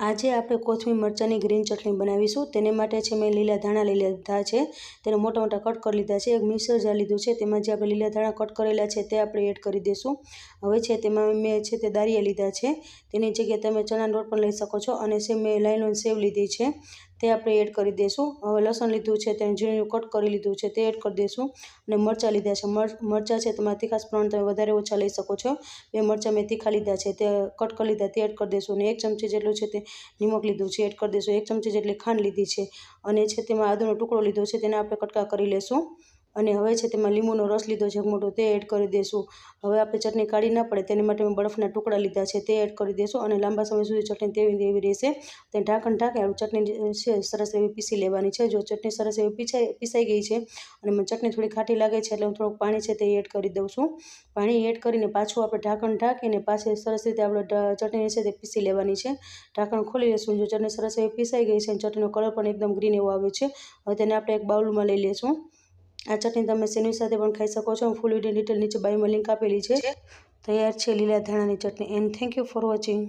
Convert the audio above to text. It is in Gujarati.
આજે આપણે કોથમીર મરચાંની ગ્રીન ચટણી બનાવીશું। તેને માટે છે મેં લીલા ધાણા લઈ લીધા છે, તેને મોટા મોટા કટ કરી લીધા છે। એક મિક્સર જાર લીધું છે, તેમાં જે આપણે લીલા ધાણા કટ કરેલા છે તે આપણે એડ કરી દઈશું। હવે છે તેમાં મેં છે તે દાળિયા લીધા છે, તેની જગ્યાએ તમે ચણાનો લોટ પણ લઈ શકો છો, અને છે મેં લાઈલોન સેવ લીધી છે તે આપણે એડ કરી દઈશું। હવે લસણ લીધું છે, તેને ઝીણું કટ કરી લીધું છે તે એડ કરી દઈશું, અને મરચાં લીધા છે। મરચાં છે તમારા તીખાશ પ્રમાણે તમે વધારે ઓછા લઈ શકો છો। બે મરચાં મેં તીખા લીધા છે તે કટ કરી લીધા તે એડ કરી દઈશું, અને 1 ચમચી જેટલું છે તે નિમક લીધું છે એડ કરી દઈશું। 1 ચમચી જેટલી ખાંડ લીધી છે, અને છે તેમાં આદુનો ટુકડો લીધો છે તેને આપણે કટકા કરી લેશું। અને હવે છે તેમાં લીંબુનો રસ લીધો છે એક મોટો, તે એડ કરી દઈશું। હવે આપણે ચટણી કાઢી ના પડે તેની માટે મેં બરફના ટુકડા લીધા છે તે એડ કરી દઈશું, અને લાંબા સમય સુધી ચટણી તેવી રહેશે। તે ઢાંકણ ઢાંકી આપણે ચટણી છે સરસ એવી પીસી લેવાની છે। જો ચટણી સરસ એવી પીસાઈ ગઈ છે અને મને ચટણી થોડી ખાટી લાગે છે એટલે હું થોડુંક પાણી છે તે એડ કરી દઉં છું। પાણી એડ કરીને પાછું આપણે ઢાંકણ ઢાંકીને પાછી સરસ રીતે આપણે ચટણી છે તે પીસી લેવાની છે। ઢાંકણ ખોલી લઈશું। જો ચટણી સરસ એવી પીસાઈ ગઈ છે અને ચટણીનો કલર પણ એકદમ ગ્રીન એવો આવે છે, હવે તેને આપણે એક બાઉલમાં લઈ લઈશું। આ ચટણી તમે સેન્ડવિચ સાથે પણ ખાઈ શકો છો। ફૂલ વિડીયો ડિટેલ નીચે બાયોમાં લિંક આપેલી છે। તૈયાર છે લીલા ધાણાની ચટણી। And thank you for watching.